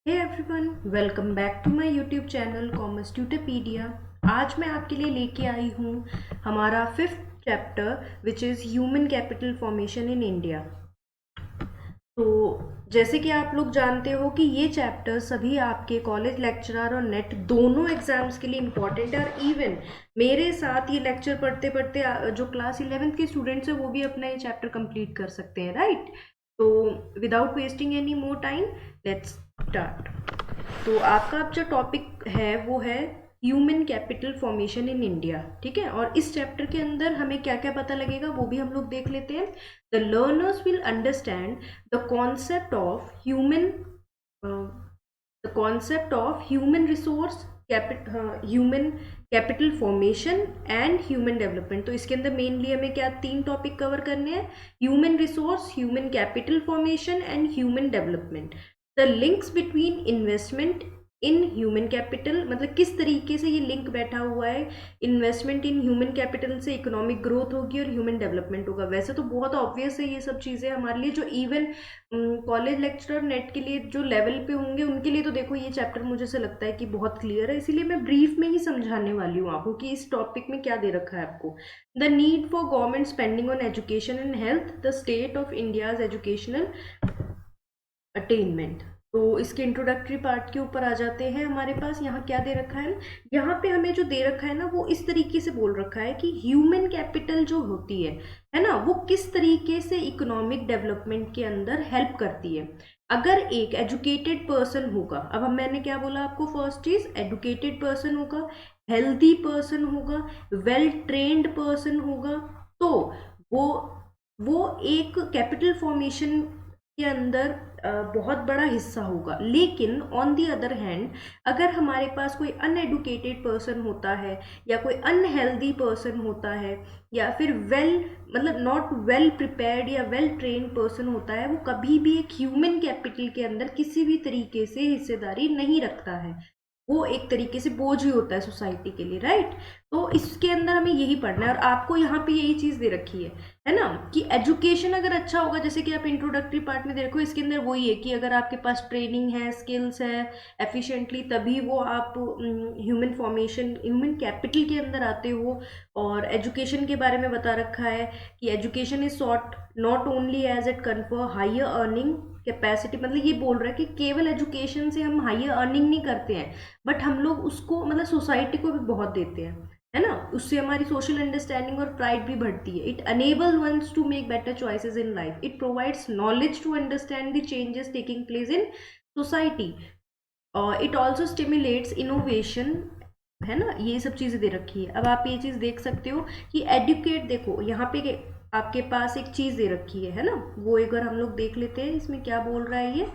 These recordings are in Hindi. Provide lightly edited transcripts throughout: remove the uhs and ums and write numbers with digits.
Hey everyone, welcome back to my YouTube channel commerce Tutorpedia. आज मैं आपके लिए लेके आई हूँ हमारा fifth chapter which is human capital formation in India. तो जैसे कि आप लोग जानते हो कि ये चैप्टर सभी आपके कॉलेज लेक्चरर और नेट दोनों एग्जाम्स के लिए इम्पॉर्टेंट है। और इवन मेरे साथ ये लेक्चर पढ़ते पढ़ते जो क्लास 11th के स्टूडेंट्स हैं वो भी अपना ये चैप्टर कंप्लीट कर सकते हैं, राइट। तो without wasting any more time, let's start. तो आपका अब जो टॉपिक है वो है human capital formation in India, ठीक है। और इस चैप्टर के अंदर हमें क्या क्या पता लगेगा वो भी हम लोग देख लेते हैं। The learners will understand the concept of human resource human capital formation and human development. तो इसके अंदर मेनली हमें क्या तीन टॉपिक कवर करने हैं: human resource, human capital formation and human development. The links between investment in human capital, मतलब किस तरीके से ये लिंक बैठा हुआ है इन्वेस्टमेंट इन ह्यूमन कैपिटल से इकोनॉमिक ग्रोथ होगी और ह्यूमन डेवलपमेंट होगा। वैसे तो बहुत ऑब्वियस है ये सब चीज़ें हमारे लिए, जो इवन कॉलेज लेक्चरर नेट के लिए जो लेवल पे होंगे उनके लिए तो देखो ये चैप्टर मुझे से लगता है कि बहुत क्लियर है। इसीलिए मैं ब्रीफ में ही समझाने वाली हूँ आपको कि इस टॉपिक में क्या दे रखा है आपको। The need for government spending on education and health, the state of India's educational attainment. तो इसके इंट्रोडक्टरी पार्ट के ऊपर आ जाते हैं। हमारे पास यहाँ क्या दे रखा है, यहाँ पे हमें जो दे रखा है ना वो इस तरीके से बोल रखा है कि ह्यूमन कैपिटल जो होती है ना, वो किस तरीके से इकोनॉमिक डेवलपमेंट के अंदर हेल्प करती है। अगर एक एजुकेटेड पर्सन होगा, अब हम मैंने क्या बोला आपको, फर्स्ट चीज एजुकेटेड पर्सन होगा, हेल्दी पर्सन होगा, वेल ट्रेन्ड पर्सन होगा, तो वो वो एक कैपिटल फॉर्मेशन के अंदर बहुत बड़ा हिस्सा होगा। लेकिन ऑन दी अदर हैंड, अगर हमारे पास कोई अनएडुकेटेड पर्सन होता है या कोई अनहेल्दी पर्सन होता है या फिर मतलब नॉट वेल प्रिपेयर्ड या वेल ट्रेन्ड पर्सन होता है, वो कभी भी एक ह्यूमन कैपिटल के अंदर किसी भी तरीके से हिस्सेदारी नहीं रखता है। वो एक तरीके से बोझ ही होता है सोसाइटी के लिए, राइट। तो इसके अंदर हमें यही पढ़ना है और आपको यहाँ पे यही चीज़ दे रखी है ना, कि एजुकेशन अगर अच्छा होगा, जैसे कि आप इंट्रोडक्टरी पार्ट में देखो इसके अंदर वही है कि अगर आपके पास ट्रेनिंग है, स्किल्स है एफिशिएंटली, तभी वो आप ह्यूमन फॉर्मेशन, ह्यूमन कैपिटल के अंदर आते हो। और एजुकेशन के बारे में बता रखा है कि education is sought not only as it confer higher earning capacity, मतलब ये बोल रहा है कि केवल एजुकेशन से हम हायर अर्निंग नहीं करते हैं, बट हम लोग उसको मतलब सोसाइटी को भी बहुत देते हैं, है ना। उससे हमारी सोशल अंडरस्टैंडिंग और प्राइड भी बढ़ती है। It enable ones to make better choices in life, it provides knowledge to understand the changes taking place in society, और इट ऑल्सो स्टिमुलेट्स इनोवेशन, है ना। ये सब चीज़ें दे रखी है। अब आप ये चीज़ देख सकते हो कि एडुकेट, देखो यहाँ पे आपके पास एक चीज़ दे रखी है ना, वो एक बार हम लोग देख लेते हैं इसमें क्या बोल रहा है ये,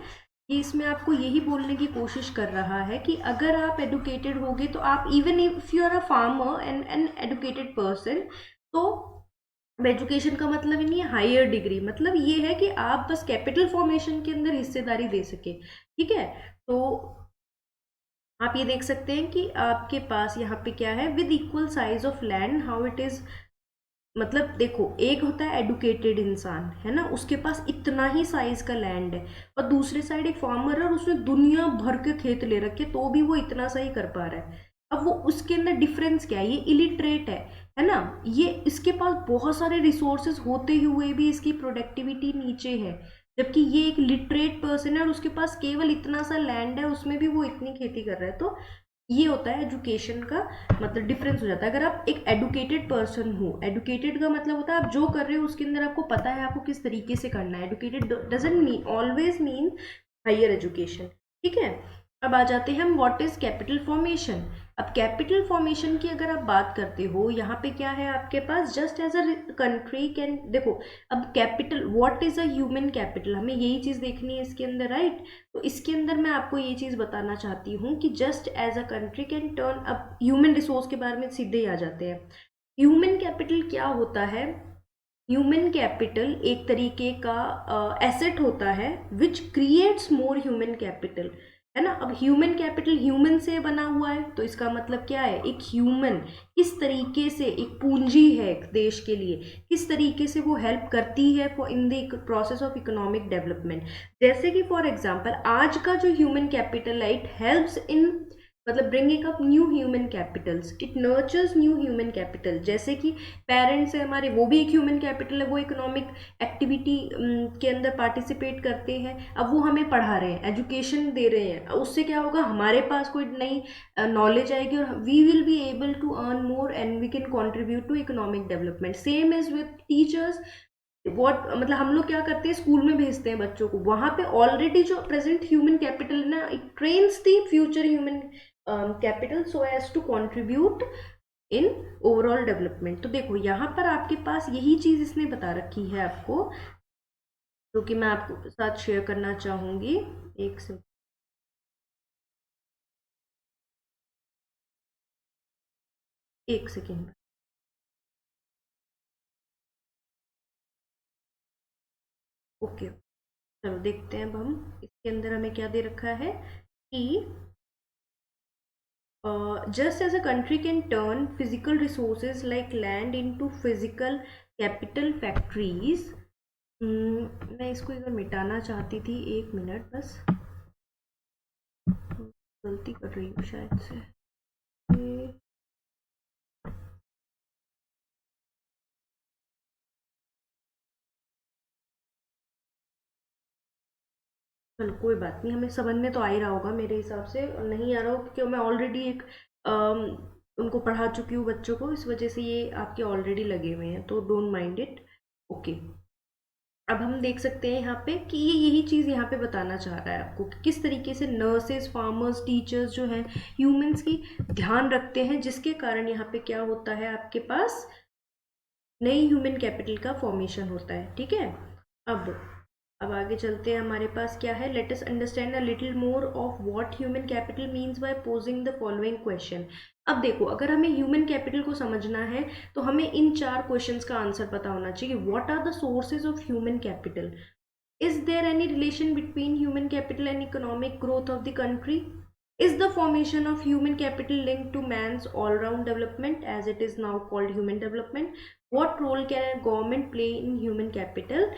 कि इसमें आपको यही बोलने की कोशिश कर रहा है कि अगर आप एडुकेटेड होगे तो आप, even if you are a farmer and an educated person, तो एजुकेशन का मतलब ही नहीं है हायर डिग्री, मतलब ये है कि आप बस कैपिटल फॉर्मेशन के अंदर हिस्सेदारी दे सके, ठीक है। तो आप ये देख सकते हैं कि आपके पास यहाँ पे क्या है, with equal size of land how it is, मतलब देखो एक होता है एडुकेटेड इंसान, है ना, उसके पास इतना ही साइज का लैंड है, और दूसरे साइड एक फार्मर है और उसने दुनिया भर के खेत ले रखे तो भी वो इतना सा ही कर पा रहा है। अब वो उसके अंदर डिफरेंस क्या है, ये इलिटरेट है ना, ये इसके पास बहुत सारे रिसोर्सेज होते हुए भी इसकी प्रोडक्टिविटी नीचे है, जबकि ये एक लिटरेट पर्सन है और उसके पास केवल इतना सा लैंड है, उसमें भी वो इतनी खेती कर रहा है। तो ये होता है एजुकेशन का मतलब डिफरेंस हो जाता है। अगर आप एक एडुकेटेड पर्सन हो, एडुकेटेड का मतलब होता है आप जो कर रहे हो उसके अंदर आपको पता है आपको किस तरीके से करना है। Educated doesn't mean always mean higher education, ठीक है। अब आ जाते हैं हम व्हाट इज कैपिटल फॉर्मेशन। अब कैपिटल फॉर्मेशन की अगर आप बात करते हो, यहाँ पे क्या है आपके पास, just as a country can, देखो अब capital, what is a human capital, हमें यही चीज देखनी है इसके अंदर, राइट। तो इसके अंदर मैं आपको ये चीज बताना चाहती हूँ कि just as a country can turn, अब ह्यूमन रिसोर्स के बारे में सीधे ही आ जाते हैं। ह्यूमन कैपिटल क्या होता है, ह्यूमन कैपिटल एक तरीके का एसेट होता है which creates more human capital. है ना। अब ह्यूमन कैपिटल ह्यूमन से बना हुआ है, तो इसका मतलब क्या है, एक ह्यूमन किस तरीके से एक पूंजी है एक देश के लिए, किस तरीके से वो हेल्प करती है for in the process of economic development. जैसे कि फॉर एग्जांपल आज का जो ह्यूमन कैपिटल है, इट हेल्प्स इन मतलब bringing up new human Capitals, it nurtures new human capital. जैसे कि पेरेंट्स है हमारे, वो भी एक ह्यूमन कैपिटल है, वो इकोनॉमिक एक्टिविटी के अंदर पार्टिसिपेट करते हैं। अब वो हमें पढ़ा रहे हैं, एजुकेशन दे रहे हैं, उससे क्या होगा, हमारे पास कोई नई नॉलेज आएगी और we will be able to earn more and we can contribute to economic development. Same is with teachers. What मतलब हम लोग क्या करते हैं, स्कूल में भेजते हैं बच्चों को, वहां पे ऑलरेडी जो प्रेजेंट ह्यूमन कैपिटल है ना, it trains the future human capital so as to contribute in overall development. तो देखो यहाँ पर आपके पास यही चीज इसने बता रखी है आपको, जो कि मैं आपको साथ शेयर करना चाहूंगी। एक से एक सेकेंड। ओके, चलो देखते हैं अब हम इसके अंदर हमें क्या दे रखा है कि just as a country can turn physical resources like land into physical capital factories। मैं इसको इधर मिटाना चाहती थी, एक मिनट बस, गलती कर रही हूँ शायद से। ये- चलो कोई बात नहीं, हमें समझ में तो आ ही रहा होगा मेरे हिसाब से, और नहीं आ रहा हो क्योंकि मैं ऑलरेडी एक अम, उनको पढ़ा चुकी हूँ बच्चों को, इस वजह से ये आपके ऑलरेडी लगे हुए हैं, तो डोंट माइंड इट। ओके, अब हम देख सकते हैं यहाँ पे कि ये यही चीज़ यहाँ पे बताना चाह रहा है आपको कि किस तरीके से नर्सेस, फार्मर्स, टीचर्स जो हैं ह्यूमंस की ध्यान रखते हैं, जिसके कारण यहाँ पे क्या होता है, आपके पास नई ह्यूमन कैपिटल का फॉर्मेशन होता है। ठीक है, अब अब आगे चलते हैं, हमारे पास क्या है, let us understand a little more of what human capital means by posing the following question. अब देखो, अगर हमें ह्यूमन कैपिटल को समझना है तो हमें इन चार क्वेश्चंस का आंसर पता होना चाहिए। What are the sources of human capital? Is there any relation between human capital and economic growth of the country? Is the formation of human capital linked to man's all-round development, as it is now called human development? What role can a government play in human capital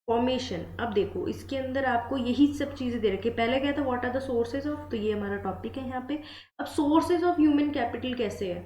formation? अब देखो इसके अंदर आपको यही सब चीजें दे रखी है। पहले क्या था, what are the sources of, तो ये हमारा टॉपिक है यहाँ पे। अब सोर्सेज ऑफ ह्यूमन कैपिटल कैसे है,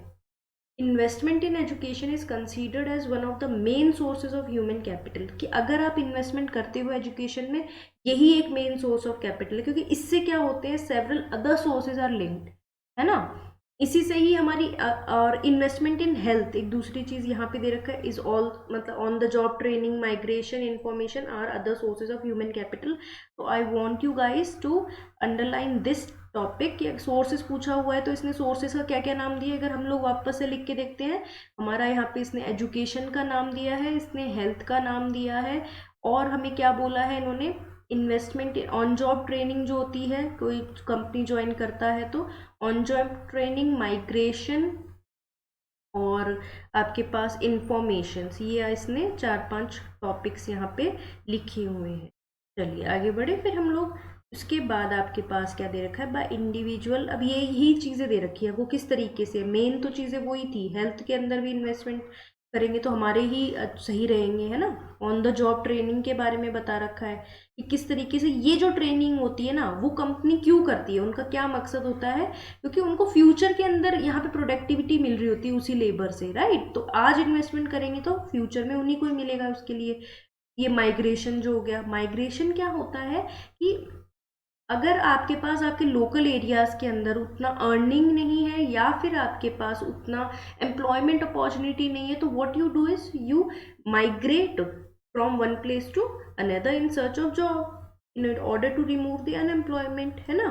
investment in education is considered as one of the main sources of human capital, कि अगर आप इन्वेस्टमेंट करते हो एजुकेशन में, यही एक मेन सोर्स ऑफ कैपिटल है, क्योंकि इससे क्या होते हैं, several other sources are linked, है ना। इसी से ही हमारी और इन्वेस्टमेंट इन हेल्थ एक दूसरी चीज यहाँ पे दे रखा है, इज ऑल मतलब on the job training, migration, information are other sources of human capital. तो I want you guys to underline this topic. Sources पूछा हुआ है तो इसने सोर्सेज का क्या क्या नाम दिया, अगर हम लोग वापस से लिख के देखते हैं, हमारा यहाँ पे इसने एजुकेशन का नाम दिया है, इसने हेल्थ का नाम दिया है, और हमें क्या बोला है इन्होंने, इन्वेस्टमेंट ऑन जॉब ट्रेनिंग जो होती है, कोई कंपनी ज्वाइन करता है तो ऑन जॉब ट्रेनिंग, माइग्रेशन, और आपके पास इंफॉर्मेशंस, ये इसने चार पांच टॉपिक्स यहाँ पे लिखे हुए हैं। चलिए आगे बढ़े फिर हम लोग। उसके बाद आपके पास क्या दे रखा है, बाय इंडिविजुअल। अब ये ही चीज़ें दे रखी है, वो किस तरीके से, मेन तो चीज़ें वही थी, हेल्थ के अंदर भी इन्वेस्टमेंट करेंगे तो हमारे ही सही रहेंगे, है ना। ऑन द जॉब ट्रेनिंग के बारे में बता रखा है कि किस तरीके से ये जो ट्रेनिंग होती है ना, वो कंपनी क्यों करती है, उनका क्या मकसद होता है, क्योंकि उनको फ्यूचर के अंदर यहाँ पे प्रोडक्टिविटी मिल रही होती है उसी लेबर से, राइट। तो आज इन्वेस्टमेंट करेंगे तो फ्यूचर में उन्हीं को ही मिलेगा उसके लिए। ये माइग्रेशन जो हो गया, माइग्रेशन क्या होता है कि अगर आपके पास आपके लोकल एरियाज के अंदर उतना अर्निंग नहीं है, या फिर आपके पास उतना एम्प्लॉयमेंट अपॉर्चुनिटी नहीं है, तो what you do is you migrate from one place to another in search of job in order to remove the unemployment, है ना।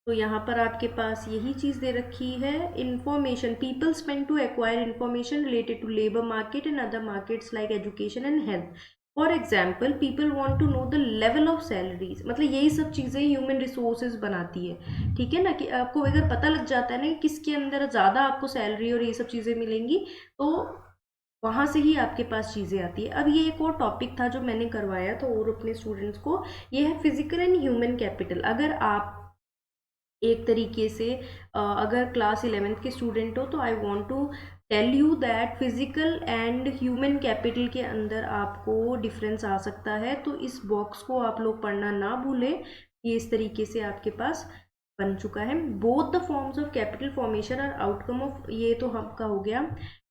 तो यहाँ पर आपके पास यही चीज़ दे रखी है, information, people spend to acquire information related to labour market and other markets like education and health. For example, people want to know the level of salaries, मतलब यही सब चीज़ें ह्यूमन रिसोर्सेज बनाती है, ठीक है ना। कि आपको अगर पता लग जाता है ना कि किसके अंदर ज़्यादा आपको सैलरी और ये सब चीज़ें मिलेंगी, तो वहाँ से ही आपके पास चीज़ें आती है। अब ये एक और टॉपिक था जो मैंने करवाया था और अपने स्टूडेंट्स को, ये है फिजिकल एंड ह्यूमन कैपिटल। अगर आप एक तरीके से अगर क्लास 11th के स्टूडेंट हो तो I want to tell you that physical and human capital के अंदर आपको डिफरेंस आ सकता है, तो इस बॉक्स को आप लोग पढ़ना ना भूलें। ये इस तरीके से आपके पास बन चुका है। Both the forms of capital formation are outcome of, ये तो आपका हो गया।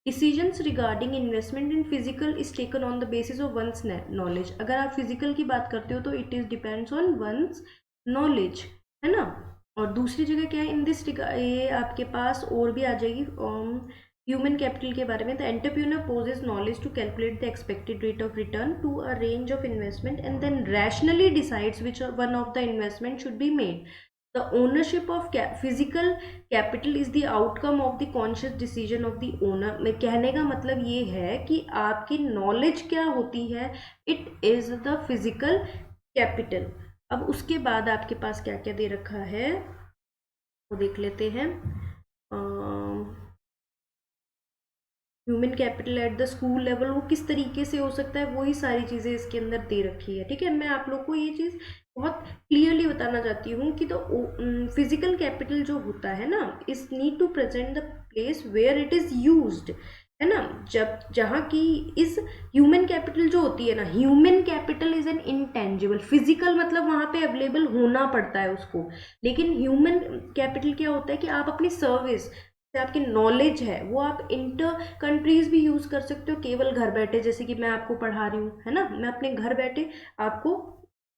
Decisions regarding investment in physical is taken on the basis of ones knowledge. अगर आप फिजिकल की बात करते हो तो it is depends on ones knowledge, है ना। और दूसरी जगह क्या है इन दिस, ये आपके पास और भी आ जाएगी ह्यूमन कैपिटल के बारे में। The entrepreneur possess knowledge to calculate the expected rate of return to a range of investment and then rationally decides which one of the investment should be made. The ownership of physical capital is the outcome of the conscious decision of the owner. में कहने का मतलब ये है कि आपकी नॉलेज क्या होती है, it is the physical capital. अब उसके बाद आपके पास क्या क्या दे रखा है वो देख लेते हैं। Human capital at the school level वो किस तरीके से हो सकता है, वही सारी चीज़ें इसके अंदर दे रखी है। ठीक है, मैं आप लोग को ये चीज़ बहुत क्लियरली बताना चाहती हूँ कि तो फिजिकल कैपिटल जो होता है ना, is need to present the place where it is used, है ना। जब जहाँ की इस ह्यूमन कैपिटल जो होती है ना, human capital is an intangible. Physical मतलब वहाँ पे अवेलेबल होना पड़ता है उसको, लेकिन ह्यूमन कैपिटल क्या होता है कि आप अपनी सर्विस से आपकी नॉलेज है वो आप इंटर कंट्रीज भी यूज़ कर सकते हो, केवल घर बैठे। जैसे कि मैं आपको पढ़ा रही हूँ, है ना, मैं अपने घर बैठे आपको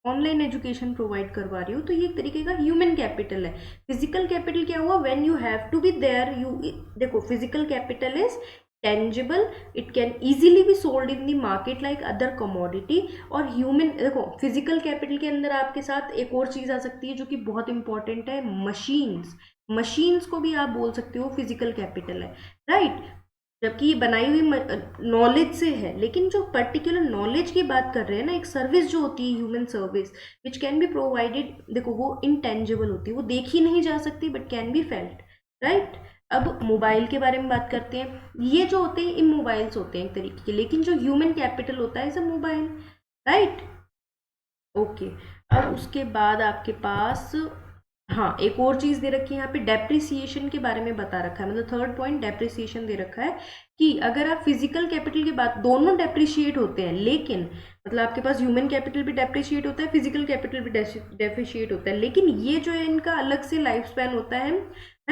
ऑनलाइन एजुकेशन प्रोवाइड करवा रही हूँ, तो ये एक तरीके का ह्यूमन कैपिटल है। फिजिकल कैपिटल क्या हुआ, when you have to be there, you देखो physical capital is tangible, it can easily be sold in the market like other commodity. और ह्यूमन, देखो फिजिकल कैपिटल के अंदर आपके साथ एक और चीज़ आ सकती है जो कि बहुत इंपॉर्टेंट है, मशीन्स। मशीन्स को भी आप बोल सकते हो फिजिकल कैपिटल है, राइट। जबकि ये बनाई हुई नॉलेज से है, लेकिन जो पर्टिकुलर नॉलेज की बात कर रहे हैं ना, एक सर्विस जो होती है human service which can be provided, देखो वो इनटेंजिबल होती है, वो देखी नहीं जा सकती but can be felt, right. अब मोबाइल के बारे में बात करते हैं। ये जो होते हैं इमोबाइल्स होते हैं एक तरीके के, लेकिन जो ह्यूमन कैपिटल होता है is a mobile, right. Okay, अब उसके बाद आपके पास हाँ एक और चीज दे रखी है यहाँ पे, डेप्रिसिएशन के बारे में बता रखा है। मतलब थर्ड पॉइंट डेप्रिसिएशन दे रखा है कि अगर आप फिजिकल कैपिटल के बाद, दोनों डेप्रिशिएट होते हैं, लेकिन मतलब आपके पास ह्यूमन कैपिटल भी डेप्रिशिएट होता है, फिजिकल कैपिटल भी डेप्रिशिएट होता है, लेकिन ये जो है इनका अलग से लाइफ स्पैन होता है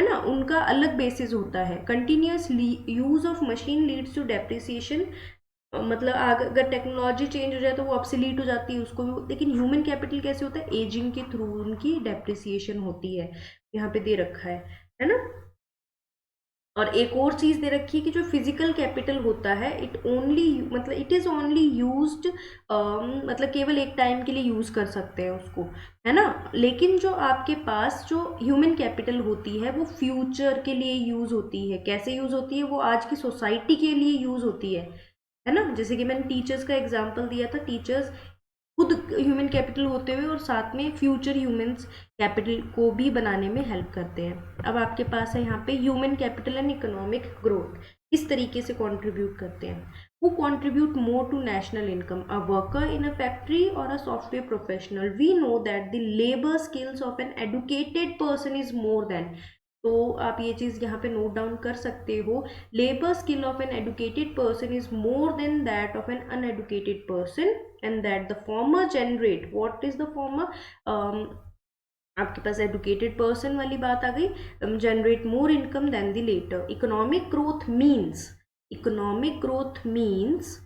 ना, उनका अलग बेसिस होता है। Continuous use of machine leads to depreciation, मतलब अगर टेक्नोलॉजी चेंज हो जाए तो वो ऑब्सोलीट हो जाती है उसको भी। लेकिन ह्यूमन कैपिटल कैसे होता है, एजिंग के थ्रू उनकी डेप्रिसिएशन होती है, यहाँ पे दे रखा है ना। और एक और चीज दे रखी है कि जो फिजिकल कैपिटल होता है इट ओनली, मतलब इट इज ओनली यूज्ड, मतलब केवल एक टाइम के लिए यूज कर सकते हैं उसको, है ना। लेकिन जो आपके पास जो ह्यूमन कैपिटल होती है वो फ्यूचर के लिए यूज होती है। कैसे यूज होती है, वो आज की सोसाइटी के लिए यूज होती है ना। जैसे कि मैंने टीचर्स का एग्जांपल दिया था, टीचर्स खुद ह्यूमन कैपिटल होते हुए और साथ में फ्यूचर ह्यूमंस कैपिटल को भी बनाने में हेल्प करते हैं। अब आपके पास है यहाँ पे human capital and economic growth किस तरीके से कंट्रीब्यूट करते हैं। वो contribute more to national income, a worker in a factory or a software professional, we know that the labour skills of an educated person is more than. तो आप ये चीज़ यहाँ पे नोट डाउन कर सकते हो, labour skill of an educated person is more than that of an uneducated person, and that the former generate, what is the former, आपके पास एडुकेटेड पर्सन वाली बात आ गई, generate more income than the latter. Economic growth means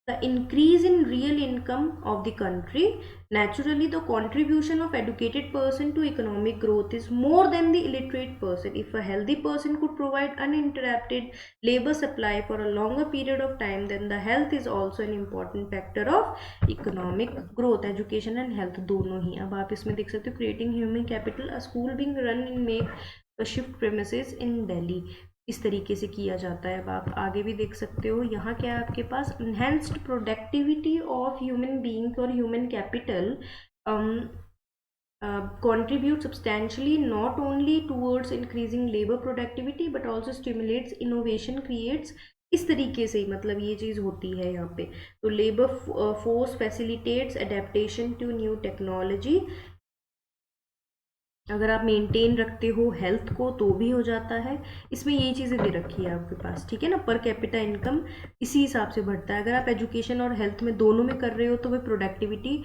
the increase in real income of the country. Naturally, the contribution of educated person to economic growth is more than the illiterate person. If a healthy person could provide uninterrupted labor supply for a longer period of time, then the health is also an important factor of economic growth. Education and health दोनों ही। अब आप इसमें देख सकते हो, creating human capital, a school being run in make a shift premises in Delhi, इस तरीके से किया जाता है। अब आप आगे भी देख सकते हो, यहाँ क्या है आपके पास, enhanced productivity of human beings और human capital contribute substantially not only towards increasing labor productivity but also stimulates innovation, creates इस तरीके से मतलब ये चीज़ होती है यहाँ पे। तो labour force facilitates adaptation to new technology. अगर आप मेंटेन रखते हो हेल्थ को तो भी हो जाता है। इसमें यही चीज़ें दे रखी है आपके पास, ठीक है ना। पर कैपिटा इनकम इसी हिसाब से बढ़ता है। अगर आप एजुकेशन और हेल्थ में दोनों में कर रहे हो तो वह प्रोडक्टिविटी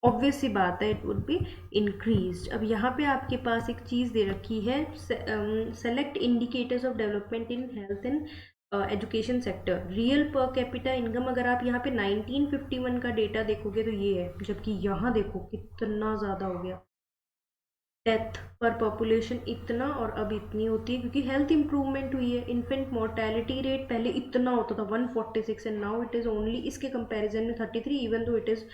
ऑब्वियस सी बात है, इट वुड बी इंक्रीज। अब यहाँ पे आपके पास एक चीज़ दे रखी है, select indicators of development in health and education sector. Real per capita income अगर आप यहाँ पे 1951 का डेटा देखोगे तो ये है, जबकि यहाँ देखो कितना ज़्यादा हो गया। डेथ पर पॉपुलेशन इतना और अब इतनी होती है क्योंकि हेल्थ इंप्रूवमेंट हुई है। इन्फेंट मोर्टेलिटी रेट पहले इतना होता था 146 and now it is only, इसके कंपैरिजन में 33, इवन दो इट इज़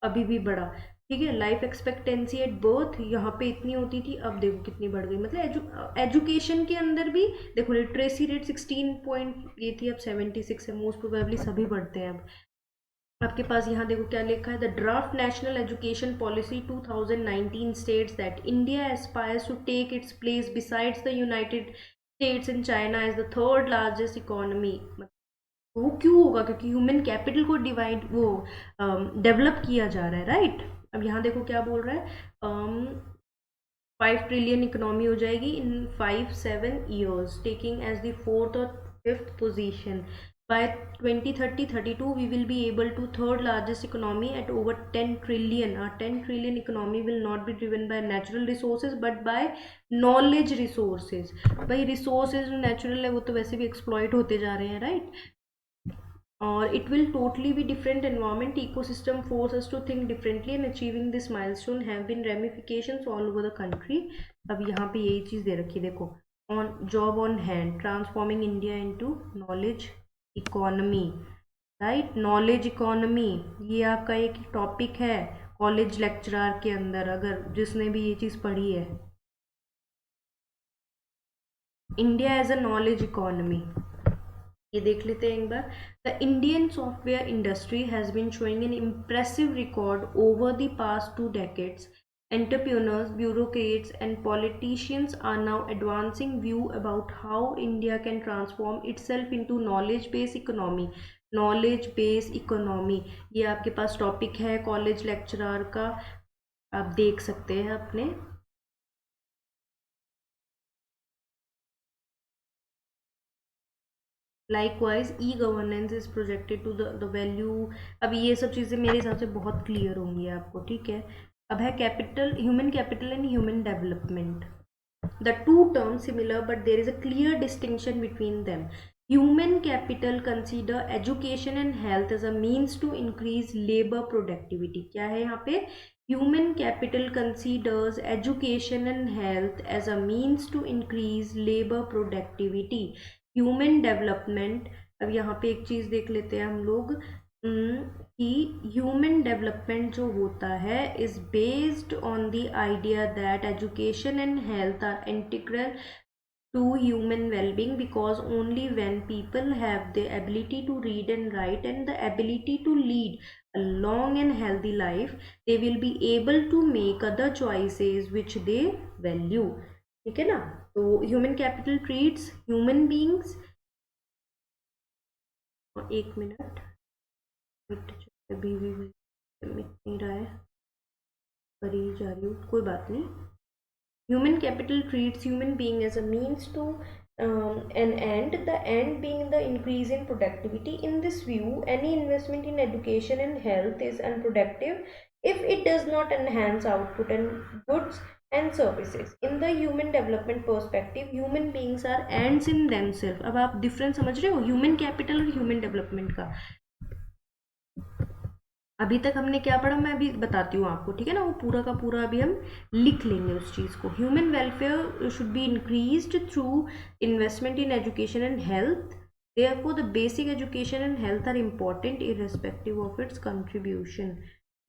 अभी भी बड़ा, ठीक है। लाइफ एक्सपेक्टेंसी एट बर्थ यहाँ पे इतनी होती थी, अब देखो कितनी बढ़ गई। मतलब एजुकेशन के अंदर भी देखो, लिटरेसी रेट 16 पॉइंट ये थी, अब 76 है। मोस्ट प्रोबेबली सभी बढ़ते हैं अब। आपके पास यहाँ देखो क्या लिखा है, the draft national education policy 2019 states that India aspires to take its place besides the United States and China as the third largest economy. वो क्यों होगा? क्योंकि ह्यूमन कैपिटल को डिवाइड वो डेवलप किया जा रहा है, राइट। अब यहाँ देखो क्या बोल रहा है, 5 ट्रिलियन इकोनॉमी हो जाएगी in 5-7 years, taking as the fourth और fifth position. By 2030-32, we will be able to third largest economy at over 10 trillion. Our 10 trillion economy will not be driven by natural resources but by knowledge resources. भाई resources natural है वो तो वैसे भी exploit होते जा रहे हैं, right? और it will totally be different environment, ecosystem force us to think differently, and achieving this milestone have been ramifications all over the country. अब यहाँ पे यही चीज़ दे रखी है देखो, on job on hand, transforming India into knowledge economy, right. Knowledge economy ये आपका एक टॉपिक है कॉलेज लेक्चरर के अंदर, अगर जिसने भी ये चीज़ पढ़ी है। India as a knowledge economy, ये देख लेते हैं एक बार। The Indian software industry has been showing an impressive record over the past 2 decades. Entrepreneurs, bureaucrats, and politicians are now advancing view about how India can transform itself into knowledge-based economy. Knowledge-based economy ये आपके पास टॉपिक है कॉलेज लेक्चरर का, आप देख सकते हैं अपने। Likewise E governance is projected to the value. अब ये सब चीज़ें मेरे हिसाब से बहुत क्लियर होंगी आपको, ठीक है। अब है capital, human capital and human development. The two terms similar, but there is a clear distinction between them. Human capital consider education and health as a means to increase labor productivity. क्या है यहाँ पे? Human capital considers education and health as a means to increase labor productivity. Human development, अब यहाँ पे एक चीज़ देख लेते हैं हम लोग कि ह्यूमन डेवलपमेंट जो होता है is based on the idea that education and health are integral to human well-being, because only when people have the ability to read and write and the ability to lead a long and healthy life, they will be able to make other choices which they value, ठीक है ना। तो human capital treats human beings, एक मिनट अभी भी मिट नहीं रहा है, करी जा रही हूँ, कोई बात नहीं। Human capital treats human being as a means to an end, the end being the increase in productivity. In this view, any investment in education and health is unproductive if it does not enhance output and goods and services. In the human development perspective, human beings are ends in themselves. अब आप डिफरेंस समझ रहे हो ह्यूमन कैपिटल और ह्यूमन डेवलपमेंट का? अभी तक हमने क्या पढ़ा मैं अभी बताती हूँ आपको, ठीक है ना। वो पूरा का पूरा अभी हम लिख लेंगे उस चीज़ को। Human welfare should be increased through investment in education and health, therefore the basic education and health are important irrespective of its contribution.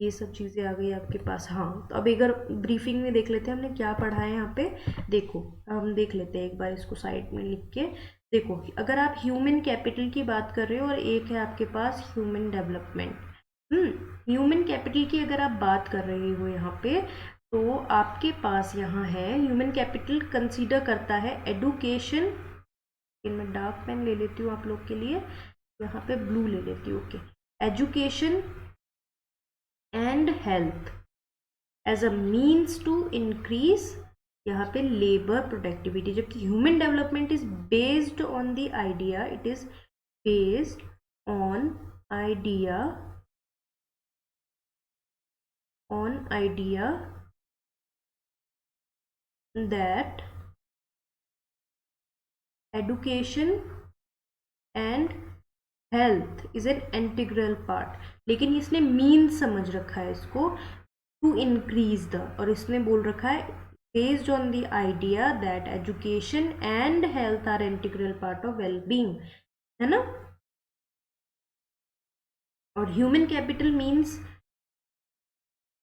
ये सब चीज़ें आ गई आपके पास। हाँ, तो अब एक बार ब्रीफिंग में देख लेते हैं हमने क्या पढ़ा है यहाँ पे। देखो हम देख लेते हैं एक बार इसको साइड में लिख के। देखो अगर आप ह्यूमन कैपिटल की बात कर रहे हो और एक है आपके पास ह्यूमन डेवलपमेंट, ह्यूमन कैपिटल की अगर आप बात कर रहे हो यहाँ पे, तो आपके पास यहाँ है ह्यूमन कैपिटल कंसीडर करता है एडुकेशन मैं डार्क पेन ले लेती हूँ आप लोग के लिए, यहाँ पे ब्लू ले लेती हूँ। Okay, education and health as a means to increase, यहाँ पे लेबर प्रोडक्टिविटी, जबकि human development is based on the idea, it is based on idea, that education and health is an integral part। लेकिन इसने मीन्स समझ रखा है इसको, टू इंक्रीज द, और इसने बोल रखा है based on the idea that education and health are integral part of wellbeing, है ना। और human capital means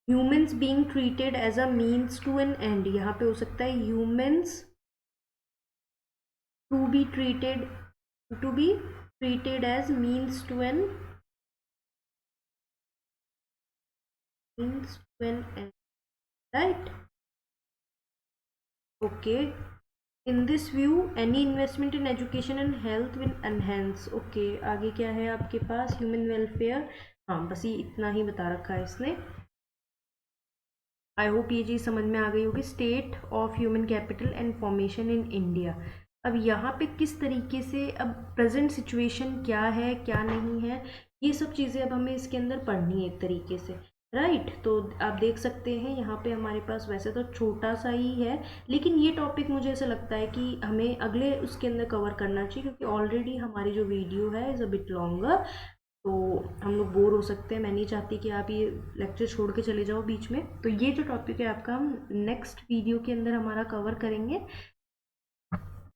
humans being treated as a means to an end, यहाँ पे हो सकता है humans to be treated as means to an end, right? Okay, in this view any investment in education and health will enhance। okay, आगे क्या है आपके पास, ह्यूमन वेलफेयर, हाँ बस ये इतना ही बता रखा है इसने। आई होप ये चीज़ समझ में आ गई होगी। State of human capital and formation in India, अब यहाँ पे किस तरीके से, अब प्रेजेंट सिचुएशन क्या है क्या नहीं है, ये सब चीज़ें अब हमें इसके अंदर पढ़नी है एक तरीके से, राइट। तो आप देख सकते हैं यहाँ पे हमारे पास वैसे तो छोटा सा ही है, लेकिन ये टॉपिक मुझे ऐसा लगता है कि हमें अगले उसके अंदर कवर करना चाहिए, क्योंकि ऑलरेडी हमारी जो वीडियो है इज़ अ बिट लॉन्गर, तो हम लोग बोर हो सकते हैं। मैं नहीं चाहती कि आप ये लेक्चर छोड़ के चले जाओ बीच में। तो ये जो टॉपिक है आपका, हम नेक्स्ट वीडियो के अंदर हमारा कवर करेंगे।